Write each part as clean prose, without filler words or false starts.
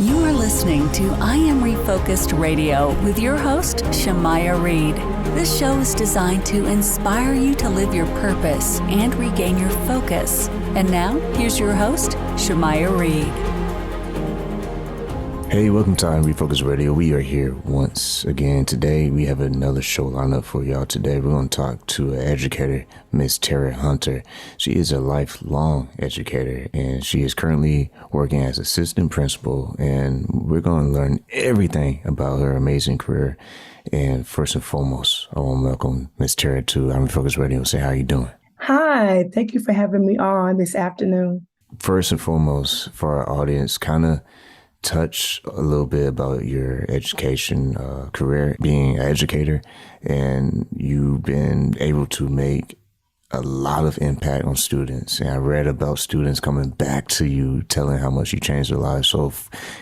You are listening to I Am Refocused Radio with your host, Shamaya Reed. This show is designed to inspire you to live your purpose and regain your focus. And now, here's your host, Shamaya Reed. Hey, welcome to I Am Refocused Radio. We are here once again. Today, we have another show lined up for y'all. Today, we're going to talk to an educator, Miss Tara Hunter. She is a lifelong educator, and she is currently working as assistant principal, and we're going to learn everything about her amazing career. And first and foremost, I want to welcome Miss Tara to I Am Refocused Radio. Say, how you doing? Hi, thank you for having me on this afternoon. First and foremost, for our audience, kind of touch a little bit about your education career, being an educator, and you've been able to make a lot of impact on students. And I read about students coming back to you, telling how much you changed their lives. So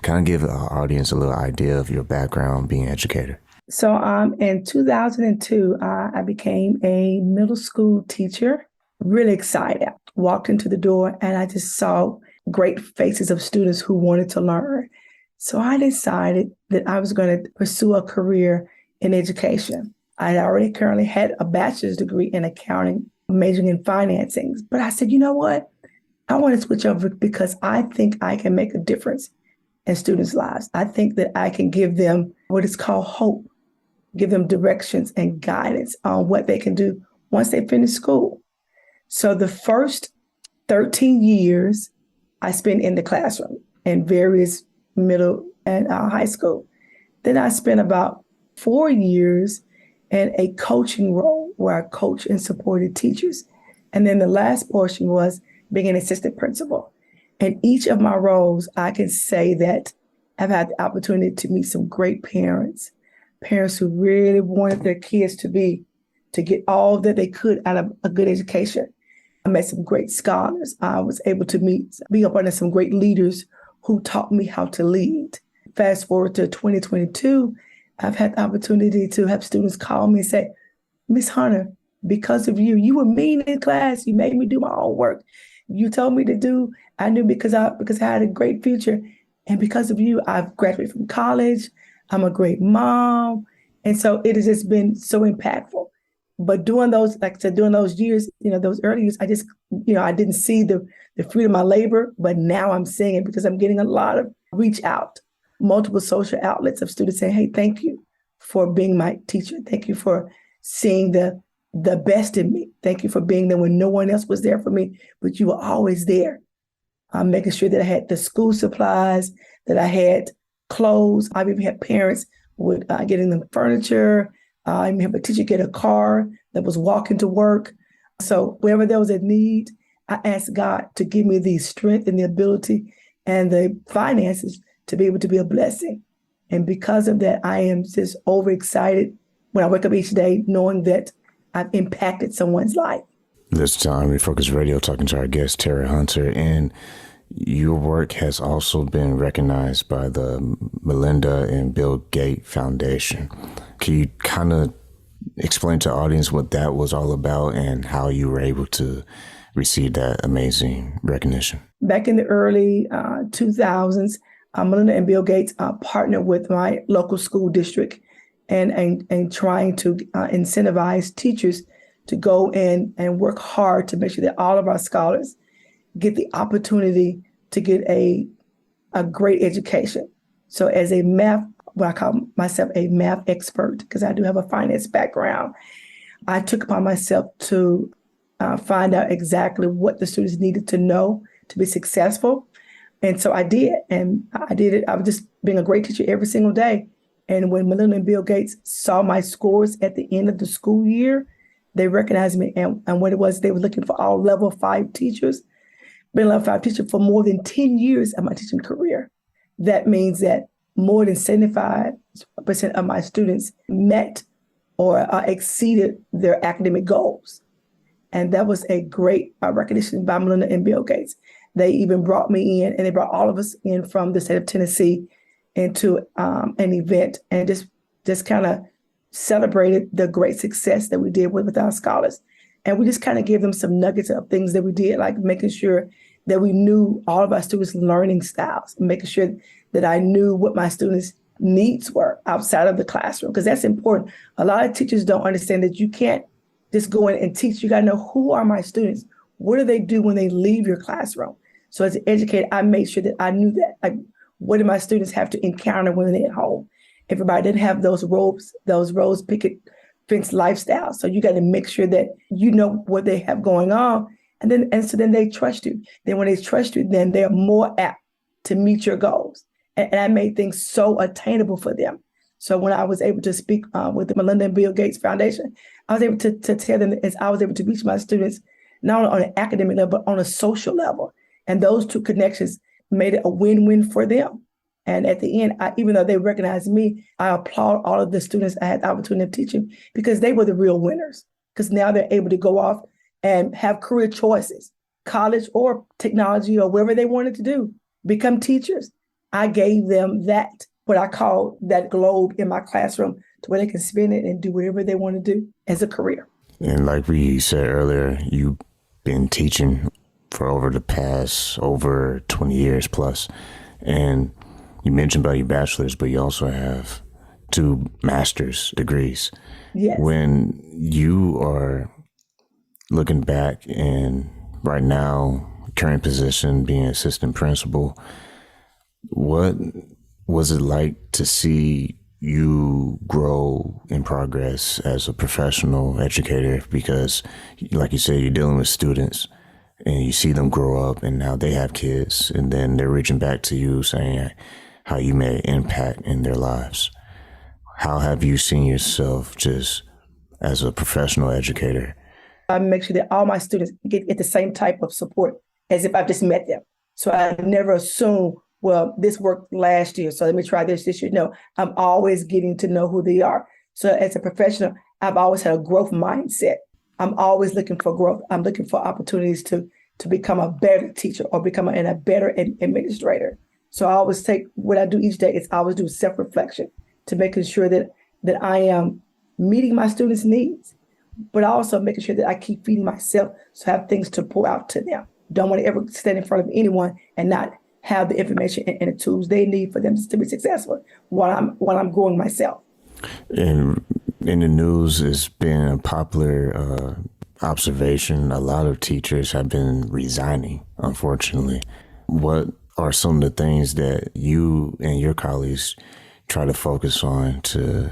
kind of give our audience a little idea of your background being an educator. So in 2002, I became a middle school teacher. Really excited. Walked into the door and I just saw great faces of students who wanted to learn. So I decided that I was going to pursue a career in education. I already currently had a bachelor's degree in accounting, majoring in financing. But I said, you know what? I want to switch over because I think I can make a difference in students' lives. I think that I can give them what is called hope, give them directions and guidance on what they can do once they finish school. So the first 13 years, I spent in the classroom in various middle and high school. Then I spent about 4 years in a coaching role where I coached and supported teachers. And then the last portion was being an assistant principal. In each of my roles, I can say that I've had the opportunity to meet some great parents who really wanted their kids to get all that they could out of a good education. I met some great scholars. I was able to be up under some great leaders who taught me how to lead. Fast forward to 2022, I've had the opportunity to have students call me and say, Miss Hunter, because of you, you were mean in class. You made me do my own work. You told me to do, I knew because I had a great future. And because of you, I've graduated from college. I'm a great mom. And so it has just been so impactful. But during those years, those early years, I just, I didn't see the fruit of my labor, but now I'm seeing it because I'm getting a lot of reach out, multiple social outlets of students saying, hey, thank you for being my teacher. Thank you for seeing the best in me. Thank you for being there when no one else was there for me, but you were always there. I'm making sure that I had the school supplies, that I had clothes. I've even had parents with getting them furniture. I even have a teacher get a car that was walking to work. So wherever there was a need, I asked God to give me the strength and the ability and the finances to be able to be a blessing. And because of that, I am just overexcited when I wake up each day knowing that I've impacted someone's life. This time, Refocus Radio talking to our guest, Tara Hunter, and your work has also been recognized by the Melinda and Bill Gates Foundation. Can you kind of explain to the audience what that was all about and how you were able to receive that amazing recognition? Back in the early 2000s, Melinda and Bill Gates partnered with my local school district and trying to incentivize teachers to go in and work hard to make sure that all of our scholars get the opportunity to get a great education. So as a I call myself a math expert because I do have a finance background, I took upon myself to find out exactly what the students needed to know to be successful. And so I did. And I did it. I was just being a great teacher every single day. And when Melinda and Bill Gates saw my scores at the end of the school year, they recognized me. And what it was, they were looking for all level 5 teachers. Been a level 5 teacher for more than 10 years of my teaching career. That means that more than 75% of my students met or exceeded their academic goals. And that was a great recognition by Melinda and Bill Gates. They even brought me in, and they brought all of us in from the state of Tennessee into an event and just kind of celebrated the great success that we did with our scholars. And we just kind of gave them some nuggets of things that we did, like making sure that we knew all of our students' learning styles, making sure that I knew what my students' needs were outside of the classroom, because that's important. A lot of teachers don't understand that you can't just go in and teach. You got to know, who are my students? What do they do when they leave your classroom? So as an educator, I made sure that I knew that. Like, what do my students have to encounter when they're at home? Everybody didn't have those rose picket fence lifestyles. So you got to make sure that you know what they have going on. So then they trust you. Then when they trust you, then they're more apt to meet your goals. And I made things so attainable for them. So when I was able to speak with the Melinda and Bill Gates Foundation, I was able to tell them, as I was able to reach my students, not only on an academic level, but on a social level. And those two connections made it a win-win for them. And at the end, even though they recognized me, I applaud all of the students I had the opportunity of teaching, because they were the real winners. Because now they're able to go off and have career choices, college or technology or whatever they wanted to do, become teachers. I gave them that, what I call that globe in my classroom, to where they can spin it and do whatever they want to do as a career. And like we said earlier, you've been teaching for over 20 years plus. And you mentioned about your bachelor's, but you also have 2 master's degrees. Yes. When you are looking back and right now, current position being assistant principal, what was it like to see you grow in progress as a professional educator? Because like you said, you're dealing with students and you see them grow up and now they have kids and then they're reaching back to you saying how you made impact in their lives. How have you seen yourself just as a professional educator? I make sure that all my students get the same type of support as if I've just met them. So I never assume, well, this worked last year, so let me try this year. No, I'm always getting to know who they are. So as a professional, I've always had a growth mindset. I'm always looking for growth. I'm looking for opportunities to become a better teacher or become a better administrator. So I always take what I do each day is I always do self-reflection to making sure that I am meeting my students' needs, but also making sure that I keep feeding myself, so I have things to pour out to them. Don't want to ever stand in front of anyone and not have the information and the tools they need for them to be successful while I'm growing myself. And in the news, it's been a popular observation. A lot of teachers have been resigning, unfortunately. What are some of the things that you and your colleagues try to focus on to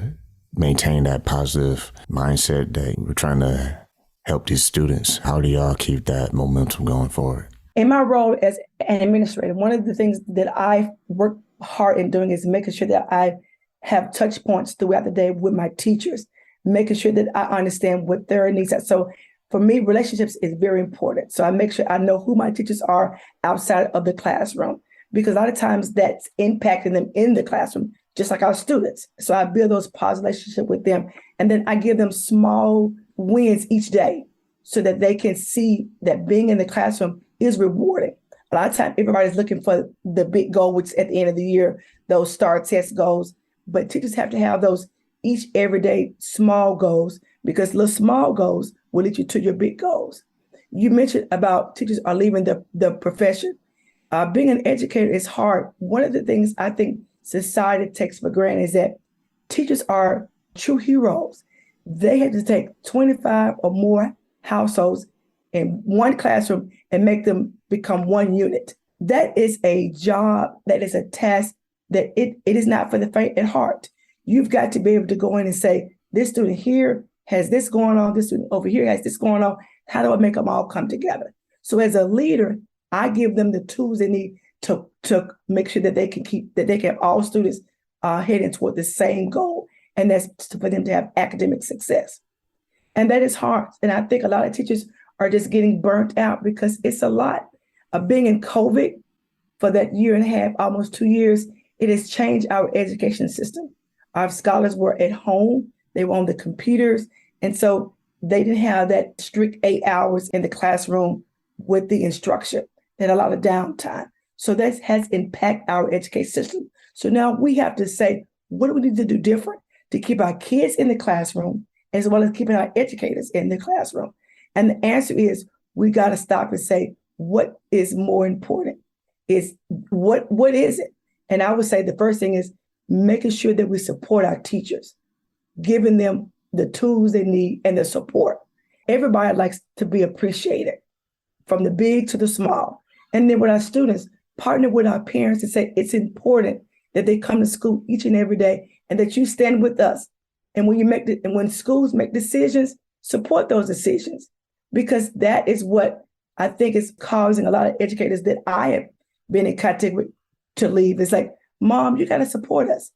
maintain that positive mindset that we're trying to help these students? How do y'all keep that momentum going forward? In my role as an administrator, one of the things that I work hard in doing is making sure that I have touch points throughout the day with my teachers, making sure that I understand what their needs are. So for me, relationships is very important. So I make sure I know who my teachers are outside of the classroom, because a lot of times that's impacting them in the classroom, just like our students. So I build those positive relationships with them. And then I give them small wins each day so that they can see that being in the classroom is rewarding. A lot of times everybody's looking for the big goal, which is at the end of the year, those STAR test goals. But teachers have to have those each everyday small goals, because little small goals will lead you to your big goals. You mentioned about teachers are leaving the profession. Being an educator is hard. One of the things I think society takes for granted is that teachers are true heroes. They had to take 25 or more households in one classroom and make them become one unit. That is a job, that is a task that it is not for the faint at heart. You've got to be able to go in and say, this student here has this going on, this student over here has this going on. How do I make them all come together? So as a leader, I give them the tools they need to make sure that they can have all students heading toward the same goal, and that's for them to have academic success. And that is hard. And I think a lot of teachers are just getting burnt out because it's a lot. Being in COVID for that year and a half, almost 2 years, it has changed our education system. Our scholars were at home, they were on the computers, and so they didn't have that strict 8 hours in the classroom with the instruction and a lot of downtime. So that has impacted our education system. So now we have to say, what do we need to do different to keep our kids in the classroom as well as keeping our educators in the classroom? And the answer is, we got to stop and say, what is more important is what is it? And I would say the first thing is making sure that we support our teachers, giving them the tools they need and the support. Everybody likes to be appreciated, from the big to the small. And then with our students, partner with our parents and say it's important that they come to school each and every day and that you stand with us. And when schools make decisions, support those decisions, because that is what I think is causing a lot of educators that I have been in contact with to leave. It's like, Mom, you got to support us.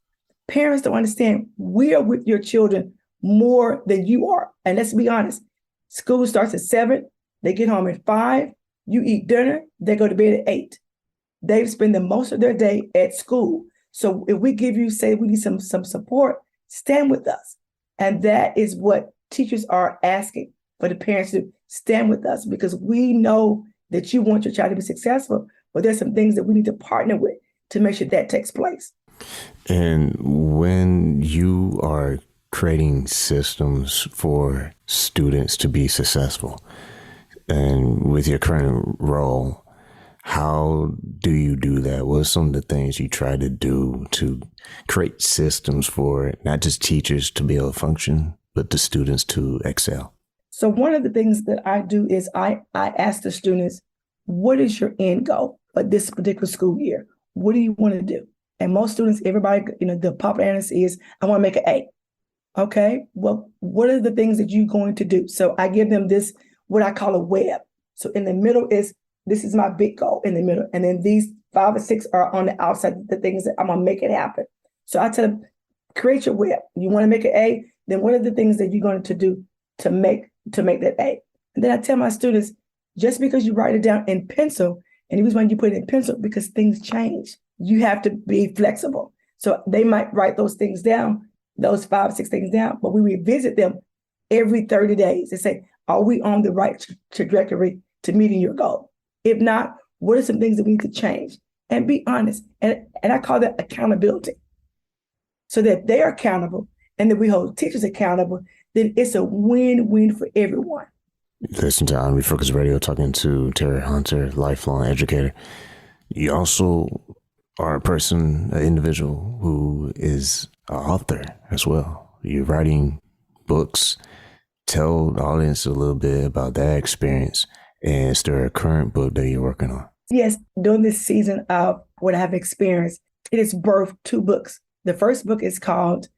Parents don't understand we are with your children more than you are. And let's be honest, school starts at 7, they get home at 5, you eat dinner, they go to bed at 8. They spend the most of their day at school. So if we say we need some support, stand with us. And that is what teachers are asking for the parents to stand with us, because we know that you want your child to be successful, but there's some things that we need to partner with to make sure that takes place. And when you are creating systems for students to be successful, and with your current role, how do you do that? What are some of the things you try to do to create systems for not just teachers to be able to function, but the students to excel? So one of the things that I do is I ask the students, what is your end goal for this particular school year? What do you want to do? And most students, everybody, the popular answer is, I want to make an A. Okay, well, what are the things that you're going to do? So I give them this, what I call a web. So in the middle this is my big goal in the middle. And then these 5 or 6 are on the outside, the things that I'm going to make it happen. So I tell them, create your web. You want to make an A, then what are the things that you're going to do to make that A? And then I tell my students, just because you write it down in pencil, and the reason why you put it in pencil, because things change. You have to be flexible. So they might write those things down, those 5 or 6 things down, but we revisit them every 30 days and say, are we on the right trajectory to meeting your goal? If not, what are some things that we need to change? And be honest. And I call that accountability. So that they're accountable and that we hold teachers accountable, then it's a win-win for everyone. Listen to On Refocus Radio, talking to Terry Hunter, lifelong educator. You also are a person, an individual who is an author as well. You're writing books. Tell the audience a little bit about that experience. And is there a current book that you're working on? Yes, during this season of what I have experienced, it has birthed 2 books. The first book is called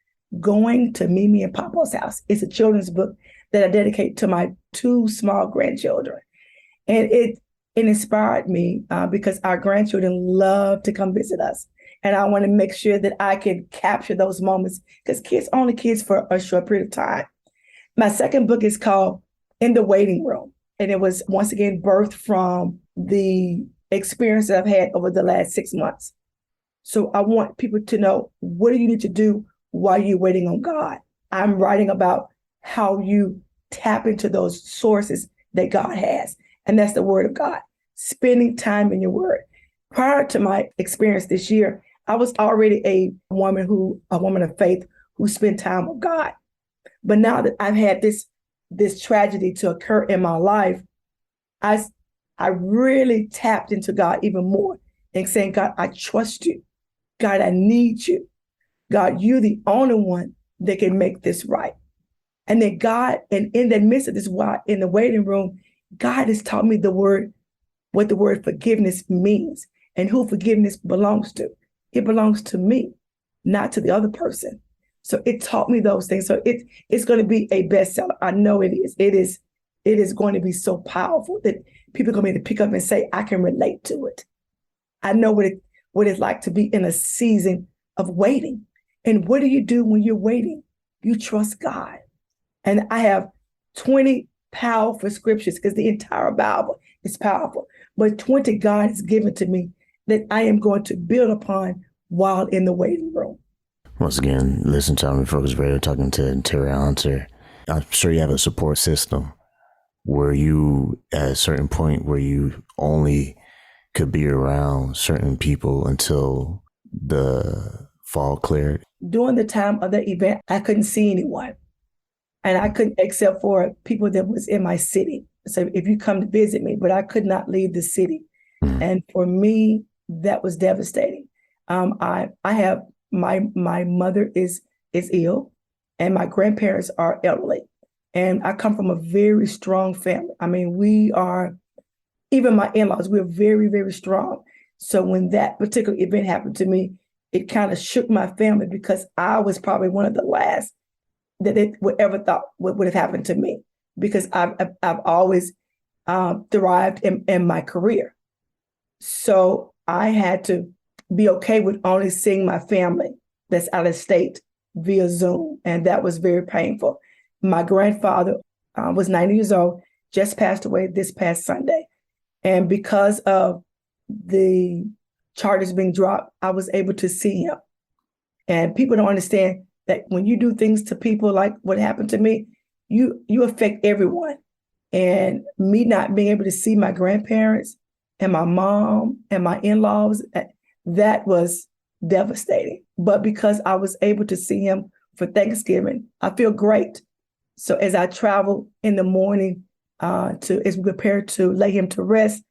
Going to Mimi and Papa's House. It's a children's book that I dedicate to my 2 small grandchildren. And it inspired me because our grandchildren love to come visit us. And I want to make sure that I can capture those moments, because kids only kids for a short period of time. My second book is called In the Waiting Room. And it was, once again, birthed from the experience that I've had over the last 6 months. So I want people to know, what do you need to do while you're waiting on God? I'm writing about how you tap into those sources that God has. And that's the Word of God, spending time in your Word. Prior to my experience this year, I was already a woman of faith who spent time with God. But now that I've had this tragedy to occur in my life, I really tapped into God even more and saying, God, I trust you. God, I need you. God, you're the only one that can make this right. And then God, and in the midst of this, while in the waiting room, God has taught me what the word forgiveness means and who forgiveness belongs to. It belongs to me, not to the other person. So it taught me those things. So it's going to be a bestseller. I know it is. It is going to be so powerful that people are going to be able to pick up and say, I can relate to it. I know what it's like to be in a season of waiting. And what do you do when you're waiting? You trust God. And I have 20 powerful scriptures, because the entire Bible is powerful. But 20 God has given to me that I am going to build upon while in the waiting room. Once again, listen to On Refocus Radio, talking to Terry Hunter. I'm sure you have a support system. Were you at a certain point where you only could be around certain people until the fog cleared? During the time of the event, I couldn't see anyone. And I couldn't, except for people that was in my city. say, if you come to visit me, but I could not leave the city. And for me, that was devastating. I have my mother is ill, and my grandparents are elderly, and I come from a very strong family. I mean, we are, even my in-laws, we're very, very strong. So when that particular event happened to me, it kind of shook my family because I was probably one of the last that it would ever thought would have happened to me, because I've always thrived in my career. So I had to be okay with only seeing my family that's out of state via Zoom. And that was very painful. My grandfather was 90 years old, just passed away this past Sunday. And because of the charges being dropped, I was able to see him. And people don't understand that when you do things to people like what happened to me, you affect everyone. And me not being able to see my grandparents and my mom and my in-laws, that was devastating. But because I was able to see him for Thanksgiving, I feel great. So as I travel in the morning as we prepare to lay him to rest,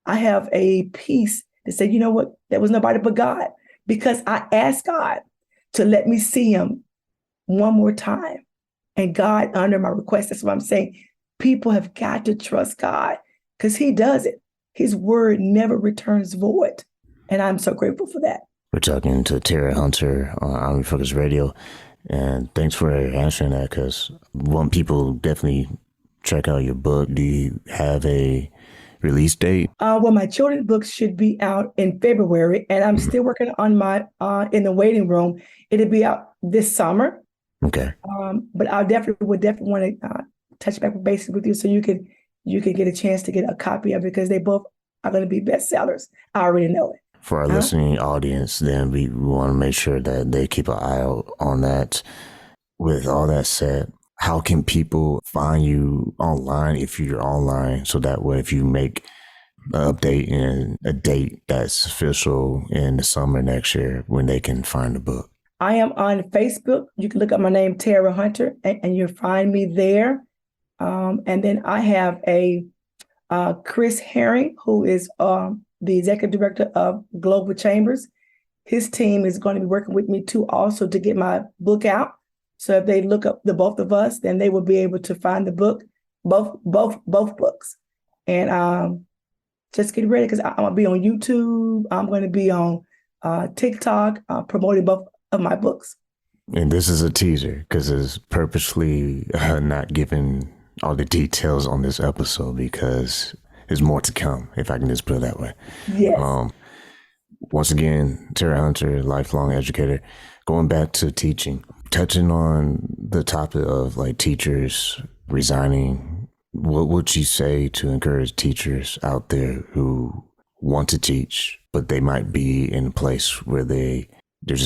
I have a peace to say, you know what, there was nobody but God, because I asked God to let me see him one more time. And God honored my request. That's what I'm saying. People have got to trust God, because he does it. His word never returns void. And I'm so grateful for that. We're talking to Tara Hunter on I'm Refocused Radio. And thanks for answering that, because want people definitely check out your book. Do you have a release date? Well, my children's books should be out in February, and I'm still working on my in the waiting room. It'll be out this summer. Okay. But I would definitely want to touch back base with you so you can get a chance to get a copy of it, because they both are going to be bestsellers. I already know it. For our listening audience, then we want to make sure that they keep an eye out on that. With all that said, how can people find you online if you're online? So that way, if you make an update and a date that's official in the summer next year, when they can find the book. I am on Facebook. You can look up my name, Tara Hunter, and you'll find me there. And then I have a Chris Herring, who is the executive director of Global Chambers. His team is going to be working with me too, also to get my book out. So if they look up the both of us, then they will be able to find the book, both books. And just get ready, because I'm going to be on YouTube. I'm going to be on TikTok, promoting both of my books. And this is a teaser, because it's purposely not giving all the details on this episode, because there's more to come, if I can just put it that way. Yes. Once again, Tara Hunter, lifelong educator, going back to teaching, touching on the topic of like teachers resigning. What would you say to encourage teachers out there who want to teach, but they might be in a place where they're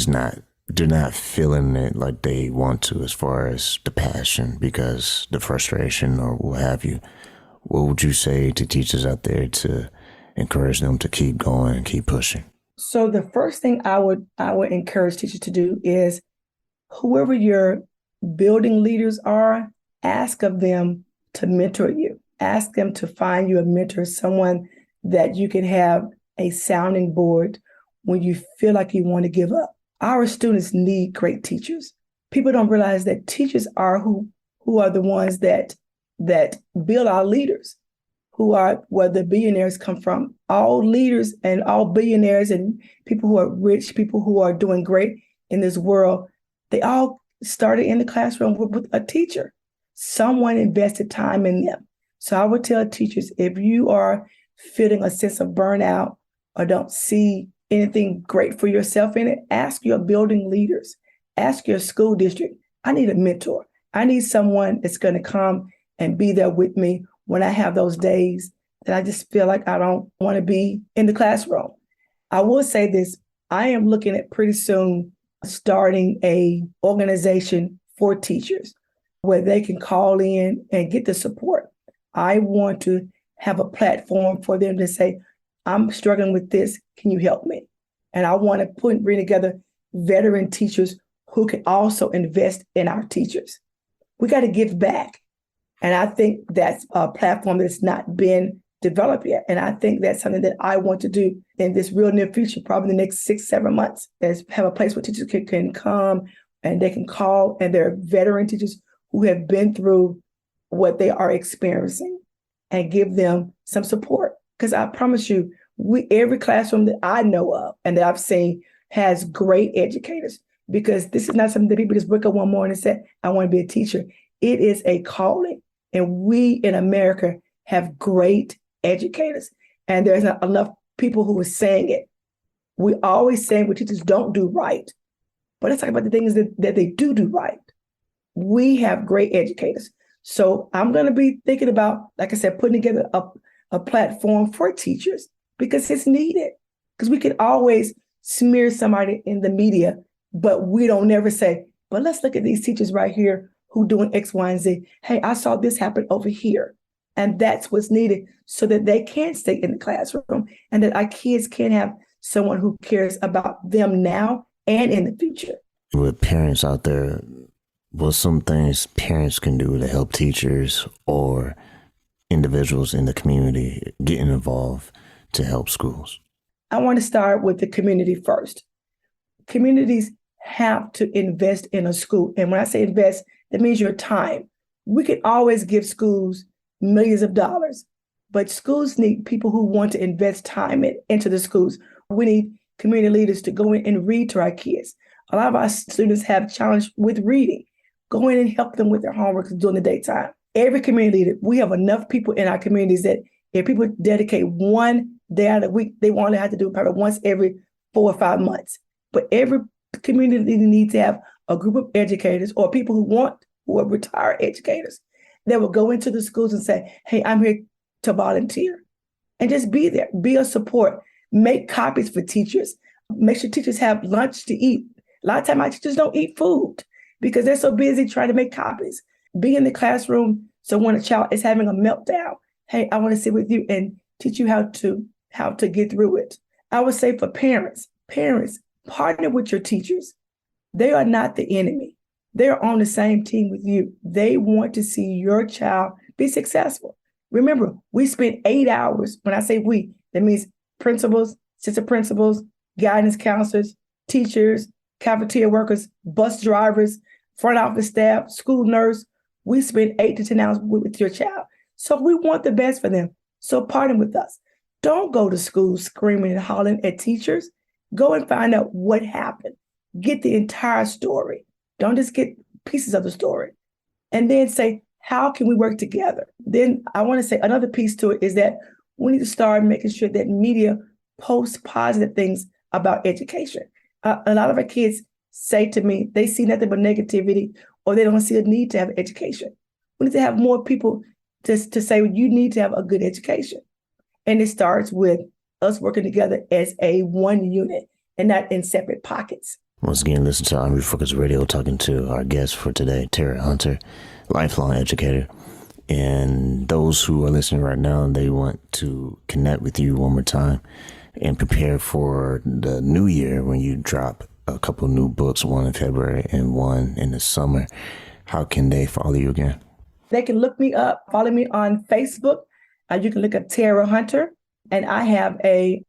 not feeling it like they want to, as far as the passion, because the frustration or what have you? What would you say to teachers out there to encourage them to keep going, keep pushing? So the first thing I would encourage teachers to do is, whoever your building leaders are, ask of them to mentor you. Ask them to find you a mentor, someone that you can have a sounding board when you feel like you want to give up. Our students need great teachers. People don't realize that teachers are who are the ones that build our leaders, who are where the billionaires come from. All leaders and all billionaires and people who are rich, people who are doing great in this world, they all started in the classroom with a teacher. Someone invested time in them. So I would tell teachers, if you are feeling a sense of burnout or don't see anything great for yourself in it, ask your building leaders, ask your school district. I need a mentor. I need someone that's going to come and be there with me when I have those days that I just feel like I don't want to be in the classroom. I will say this, I am looking at pretty soon starting a organization for teachers where they can call in and get the support. I want to have a platform for them to say, I'm struggling with this, can you help me? And I want to bring together veteran teachers who can also invest in our teachers. We got to give back. And I think that's a platform that's not been developed yet. And I think that's something that I want to do in this real near future, probably the next 6-7 months, is have a place where teachers can come and they can call, and there are veteran teachers who have been through what they are experiencing and give them some support. Because I promise you, every classroom that I know of and that I've seen has great educators, because this is not something that people just wake up one morning and say, I want to be a teacher. It is a calling. And we in America have great educators. And there's not enough people who are saying it. We always saying what teachers don't do right. But let's talk about the things that they do right. We have great educators. So I'm going to be thinking about, like I said, putting together a platform for teachers, because it's needed. Because we can always smear somebody in the media, but we don't never say, but let's look at these teachers right here who doing X, Y, and Z. Hey, I saw this happen over here. And that's what's needed so that they can stay in the classroom and that our kids can have someone who cares about them now and in the future. With parents out there, what's some things parents can do to help teachers or individuals in the community getting involved to help schools? I want to start with the community first. Communities have to invest in a school. And when I say invest, that means your time. We can always give schools millions of dollars, but schools need people who want to invest time into the schools. We need community leaders to go in and read to our kids. A lot of our students have challenge with reading. Go in and help them with their homework during the daytime. Every community leader, we have enough people in our communities that if people dedicate one day out of the week, they want to have to do it probably once every 4 or 5 months. But every community leader needs to have a group of educators or people who are retired educators that will go into the schools and say, hey, I'm here to volunteer. And just be there, be a support, make copies for teachers, make sure teachers have lunch to eat. A lot of times my teachers don't eat food because they're so busy trying to make copies. Be in the classroom so when a child is having a meltdown, hey, I want to sit with you and teach you how to get through it. I would say for parents, partner with your teachers. They are not the enemy. They're on the same team with you. They want to see your child be successful. Remember, we spend 8 hours. When I say we, that means principals, assistant principals, guidance counselors, teachers, cafeteria workers, bus drivers, front office staff, school nurse. We spend 8 to 10 hours with your child. So we want the best for them. So partner with us. Don't go to school screaming and hollering at teachers. Go and find out what happened. Get the entire story. Don't just get pieces of the story. And then say, how can we work together? Then I want to say another piece to it is that we need to start making sure that media posts positive things about education. A lot of our kids say to me, they see nothing but negativity or they don't see a need to have education. We need to have more people just to say, you need to have a good education. And it starts with us working together as a one unit and not in separate pockets. Once again, listen to I'm Refocused Radio, talking to our guest for today, Tara Hunter, lifelong educator. And those who are listening right now, they want to connect with you one more time and prepare for the new year when you drop a couple new books, one in February and one in the summer. How can they follow you again? They can look me up, follow me on Facebook. You can look up Tara Hunter. And I have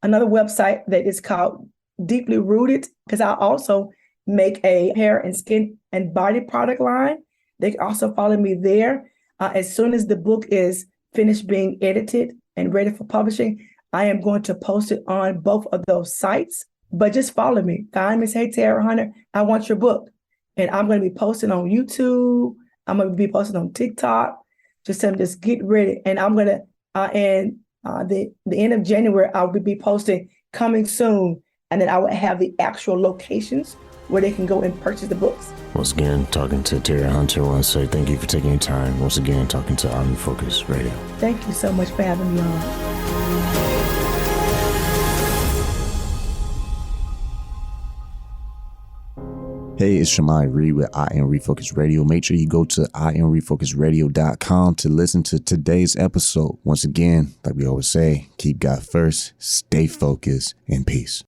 another website that is called Deeply Rooted, because I also make a hair and skin and body product line. They can also follow me there. As soon as the book is finished being edited and ready for publishing, I am going to post it on both of those sites. But just follow me. Find me and say, hey, Tara Hunter, I want your book. And I'm going to be posting on YouTube. I'm going to be posting on TikTok. Just tell them, just get ready. And I'm going to, the end of January, I will be posting coming soon. And then I will have the actual locations where they can go and purchase the books. Once again, talking to Tara Hunter, I want to say thank you for taking your time. Once again, talking to I'm Refocused Radio. Thank you so much for having me on. Hey, it's Shemai Reed with I Am Refocused Radio. Make sure you go to IamRefocusedRadio.com to listen to today's episode. Once again, like we always say, keep God first, stay focused, and peace.